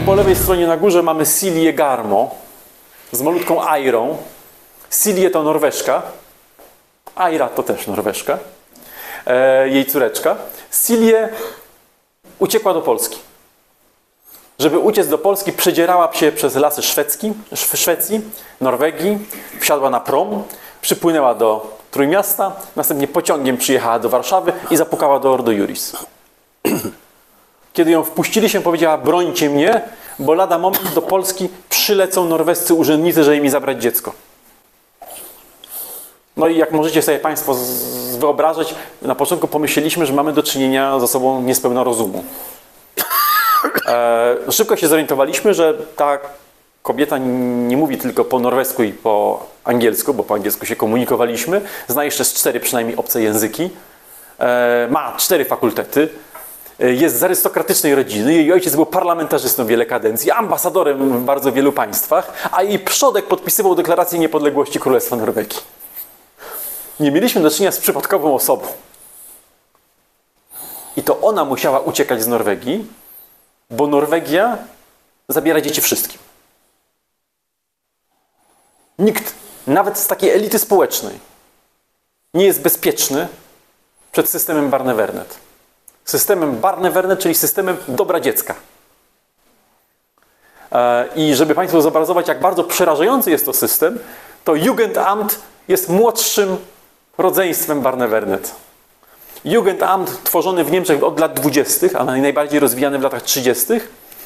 Po lewej stronie na górze mamy Silje Garmo z malutką Airą. Silje to Norweszka. Aira to też Norweszka. Jej córeczka. Silje uciekła do Polski. Żeby uciec do Polski, przedzierała się przez lasy Szwecji, Norwegii, wsiadła na prom, przypłynęła do Trójmiasta, następnie pociągiem przyjechała do Warszawy i zapukała do Ordo Iuris. Kiedy ją wpuścili, powiedziała: brońcie mnie, bo lada moment do Polski przylecą norwescy urzędnicy, żeby mi zabrać dziecko. No i jak możecie sobie Państwo wyobrażać, na początku pomyśleliśmy, że mamy do czynienia z osobą niespełna rozumu. Szybko się zorientowaliśmy, że ta kobieta nie mówi tylko po norwesku i po angielsku, bo po angielsku się komunikowaliśmy. Zna jeszcze z 4 przynajmniej obce języki. Ma 4 fakultety. Jest z arystokratycznej rodziny. Jej ojciec był parlamentarzystą wiele kadencji, ambasadorem w bardzo wielu państwach, a jej przodek podpisywał deklarację niepodległości Królestwa Norwegii. Nie mieliśmy do czynienia z przypadkową osobą. I to ona musiała uciekać z Norwegii, bo Norwegia zabiera dzieci wszystkim. Nikt, nawet z takiej elity społecznej, nie jest bezpieczny przed systemem Barnevernet. Systemem Barnevernet, czyli systemem dobra dziecka. I żeby Państwu zobrazować, jak bardzo przerażający jest to system, to Jugendamt jest młodszym rodzeństwem Barnevernet. Jugendamt tworzony w Niemczech od lat 20., a najbardziej rozwijany w latach 30.,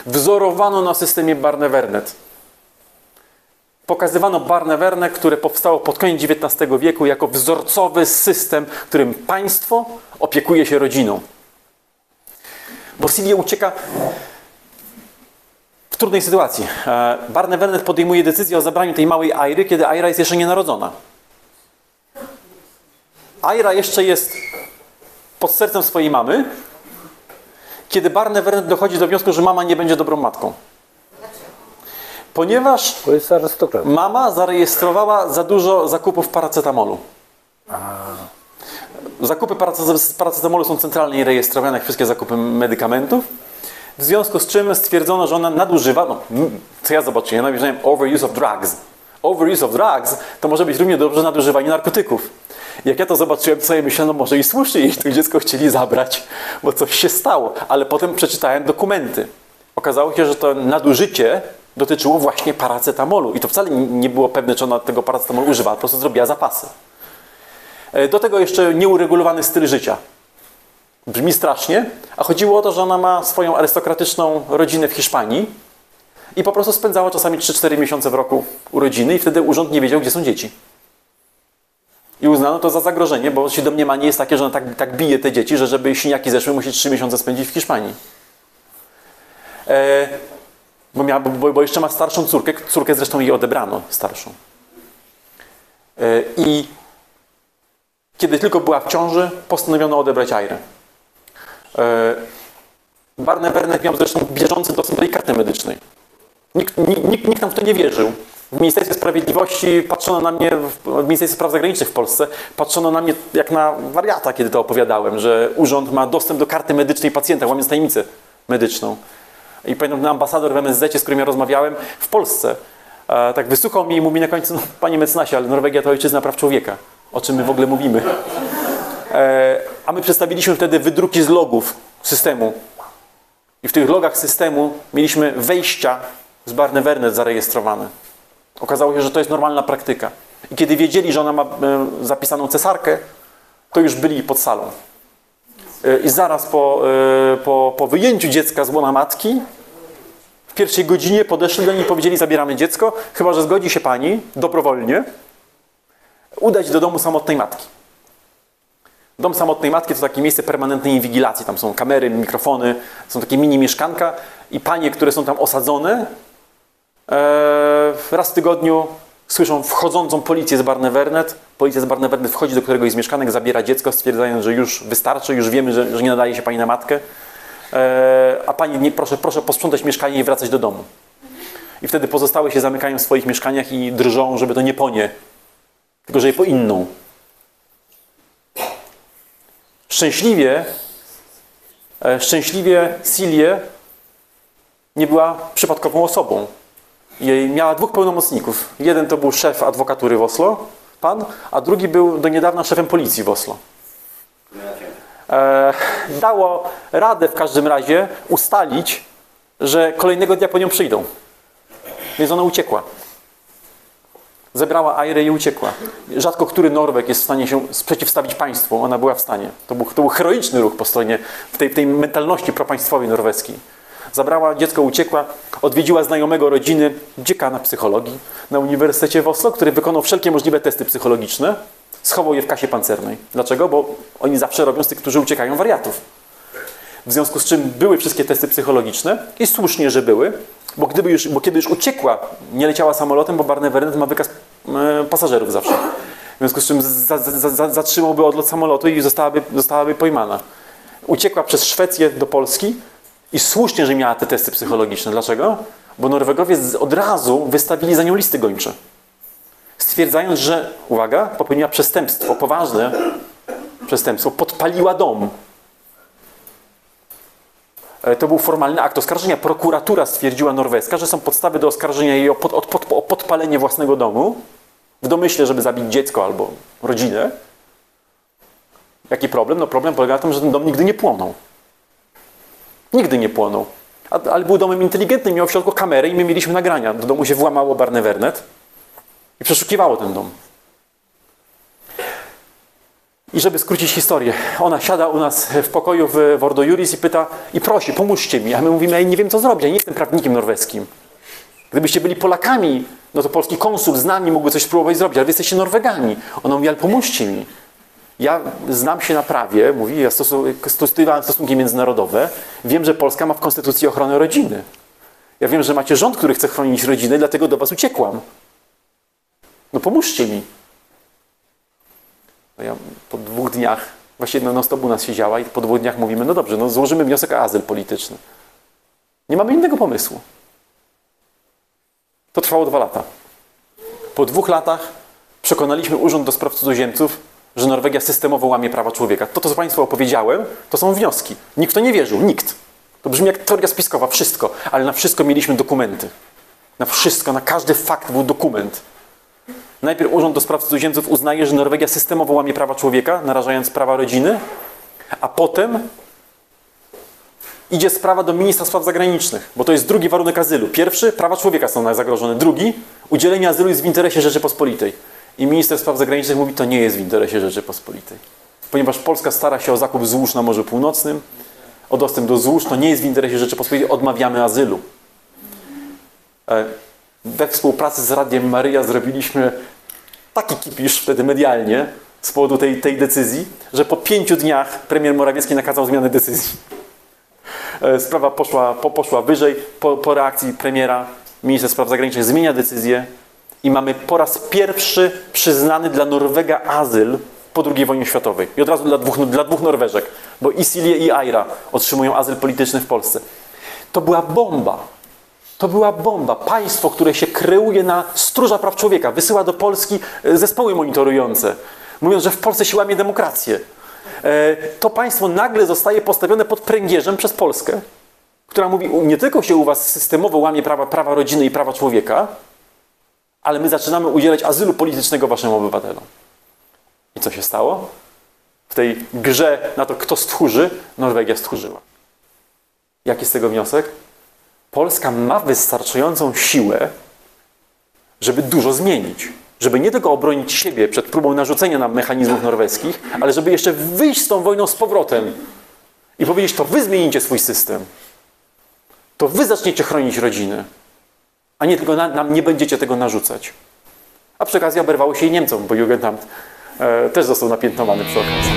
wzorowano na systemie Barnevernet. Pokazywano Barnevernet, które powstało pod koniec XIX wieku, jako wzorcowy system, w którym państwo opiekuje się rodziną. Bo Silje ucieka w trudnej sytuacji. Barnevernet podejmuje decyzję o zabraniu tej małej Airy, kiedy Aira jest jeszcze nienarodzona. Aira jeszcze jest pod sercem swojej mamy, kiedy Barnevernet dochodzi do wniosku, że mama nie będzie dobrą matką. Ponieważ mama zarejestrowała za dużo zakupów paracetamolu. Zakupy paracetamolu są centralnie rejestrowane, jak wszystkie zakupy medykamentów. W związku z czym stwierdzono, że ona nadużywa, co ja zobaczyłem, ja napisałem overuse of drugs. Overuse of drugs to może być równie dobrze nadużywanie narkotyków. Jak ja to zobaczyłem, to sobie myślałem, no może i słusznie, jeśli to dziecko chcieli zabrać, bo coś się stało. Ale potem przeczytałem dokumenty. Okazało się, że to nadużycie dotyczyło właśnie paracetamolu. I to wcale nie było pewne, czy ona tego paracetamolu używała, po prostu zrobiła zapasy. Do tego jeszcze nieuregulowany styl życia. Brzmi strasznie, a chodziło o to, że ona ma swoją arystokratyczną rodzinę w Hiszpanii i po prostu spędzała czasami 3-4 miesiące w roku u rodziny i wtedy urząd nie wiedział, gdzie są dzieci. I uznano to za zagrożenie, bo domniemanie jest takie, że ona tak bije te dzieci, że żeby siniaki zeszły, musi 3 miesiące spędzić w Hiszpanii. Bo jeszcze ma starszą córkę, córkę zresztą jej odebrano, starszą. I kiedy tylko była w ciąży, postanowiono odebrać Airę. Barnevernet miał zresztą bieżący dostęp do jej karty medycznej. Nikt nam w to nie wierzył. W Ministerstwie Sprawiedliwości patrzono na mnie, w Ministerstwie Spraw Zagranicznych w Polsce, patrzono na mnie jak na wariata, kiedy to opowiadałem, że urząd ma dostęp do karty medycznej pacjenta, łamiąc tajemnicę medyczną. I pamiętam, ten ambasador w MSZ, z którym ja rozmawiałem w Polsce, tak wysłuchał mnie i mówi na końcu: no, panie mecenasie, ale Norwegia to ojczyzna praw człowieka. O czym my w ogóle mówimy? A my przedstawiliśmy wtedy wydruki z logów systemu. I w tych logach systemu mieliśmy wejścia z Barnevernet zarejestrowane. Okazało się, że to jest normalna praktyka. I kiedy wiedzieli, że ona ma zapisaną cesarkę, to już byli pod salą. I zaraz po wyjęciu dziecka z łona matki, w pierwszej godzinie podeszli do niej i powiedzieli: zabieramy dziecko, chyba że zgodzi się pani dobrowolnie udać do domu samotnej matki. Dom samotnej matki to takie miejsce permanentnej inwigilacji. Tam są kamery, mikrofony, są takie mini mieszkanka i panie, które są tam osadzone, raz w tygodniu słyszą wchodzącą policję z Barnevernet. Policja z Barnevernet wchodzi do któregoś z mieszkanek, zabiera dziecko, stwierdzając, że już wystarczy, już wiemy, że nie nadaje się pani na matkę. A pani, proszę posprzątać mieszkanie i wracać do domu. I wtedy pozostałe się zamykają w swoich mieszkaniach i drżą, żeby to nie po nie, tylko że je po inną. Szczęśliwie Silje nie była przypadkową osobą. Miała dwóch pełnomocników. Jeden to był szef adwokatury w Oslo, pan, a drugi był do niedawna szefem policji w Oslo. Dało radę w każdym razie ustalić, że kolejnego dnia po nią przyjdą. Więc ona uciekła. Zebrała Airę i uciekła. Rzadko który Norweg jest w stanie się przeciwstawić państwu. Ona była w stanie. To był heroiczny ruch po stronie tej mentalności propaństwowej norweskiej. Zabrała dziecko, uciekła, odwiedziła znajomego rodziny, dziekana psychologii na Uniwersytecie w Oslo, który wykonał wszelkie możliwe testy psychologiczne. Schował je w kasie pancernej. Dlaczego? Bo oni zawsze robią z tych, którzy uciekają, wariatów. W związku z czym były wszystkie testy psychologiczne i słusznie, że były, bo kiedy już uciekła, nie leciała samolotem, bo Barnevernet ma wykaz pasażerów zawsze. W związku z czym zatrzymałby odlot samolotu i zostałaby pojmana. Uciekła przez Szwecję do Polski i słusznie, że miała te testy psychologiczne. Dlaczego? Bo Norwegowie od razu wystawili za nią listy gończe. Stwierdzając, że, uwaga, popełniła przestępstwo, poważne przestępstwo, podpaliła dom. To był formalny akt oskarżenia. Prokuratura stwierdziła norweska, że są podstawy do oskarżenia jej o podpalenie własnego domu, w domyśle, żeby zabić dziecko albo rodzinę. Jaki problem? No problem polega na tym, że ten dom nigdy nie płonął. Nigdy nie płonął. Ale był domem inteligentnym, miał w środku kamerę i my mieliśmy nagrania. Do domu się włamało Barnevernet i przeszukiwało ten dom. I żeby skrócić historię, ona siada u nas w pokoju w Ordo Iuris i pyta, i prosi, pomóżcie mi. A my mówimy, ja nie wiem co zrobić, ja nie jestem prawnikiem norweskim. Gdybyście byli Polakami, no to polski konsul z nami mógłby coś spróbować zrobić, ale wy jesteście Norwegami. Ona mówi, ale pomóżcie mi. Ja znam się na prawie, mówi, ja studiowałem stosunki międzynarodowe, wiem, że Polska ma w konstytucji ochronę rodziny. Ja wiem, że macie rząd, który chce chronić rodzinę, dlatego do was uciekłam. No pomóżcie mi. No ja po 2 dniach, właściwie non-stop u nas siedziała i po 2 dniach mówimy, no dobrze, no złożymy wniosek o azyl polityczny. Nie mamy innego pomysłu. To trwało 2 lata. Po 2 latach przekonaliśmy Urząd do Spraw Cudzoziemców, że Norwegia systemowo łamie prawa człowieka. To, co Państwu opowiedziałem, to są wnioski. Nikt w to nie wierzył, nikt. To brzmi jak teoria spiskowa, wszystko. Ale na wszystko mieliśmy dokumenty. Na wszystko, na każdy fakt był dokument. Najpierw Urząd do Spraw Cudzoziemców uznaje, że Norwegia systemowo łamie prawa człowieka, narażając prawa rodziny, a potem idzie sprawa do ministra spraw zagranicznych, bo to jest drugi warunek azylu. Pierwszy, prawa człowieka są zagrożone. Drugi, udzielenie azylu jest w interesie Rzeczypospolitej. I minister spraw zagranicznych mówi, to nie jest w interesie Rzeczypospolitej. Ponieważ Polska stara się o zakup złóż na Morzu Północnym, o dostęp do złóż, to nie jest w interesie Rzeczypospolitej, odmawiamy azylu. We współpracy z Radiem Maryja zrobiliśmy taki kipisz wtedy medialnie z powodu tej decyzji, że po 5 dniach premier Morawiecki nakazał zmianę decyzji. Sprawa poszła wyżej. Po reakcji premiera minister spraw zagranicznych zmienia decyzję i mamy po raz pierwszy przyznany dla Norwega azyl po II wojnie światowej. I od razu dla dwóch Norweżek, bo i Silje i Aira otrzymują azyl polityczny w Polsce. To była bomba. To była bomba. Państwo, które się kreuje na stróża praw człowieka, wysyła do Polski zespoły monitorujące, mówiąc, że w Polsce się łamie demokrację. To państwo nagle zostaje postawione pod pręgierzem przez Polskę, która mówi, nie tylko się u was systemowo łamie prawa rodziny i prawa człowieka, ale my zaczynamy udzielać azylu politycznego waszym obywatelom. I co się stało? W tej grze na to, kto stchórzy, Norwegia stchórzyła. Jaki jest tego wniosek? Polska ma wystarczającą siłę, żeby dużo zmienić. Żeby nie tylko obronić siebie przed próbą narzucenia nam mechanizmów norweskich, ale żeby jeszcze wyjść z tą wojną z powrotem i powiedzieć, to wy zmienicie swój system. To wy zaczniecie chronić rodziny, a nie tylko nam nie będziecie tego narzucać. A przy okazji oberwało się i Niemcom, bo Jugendamt też został napiętnowany przy okazji.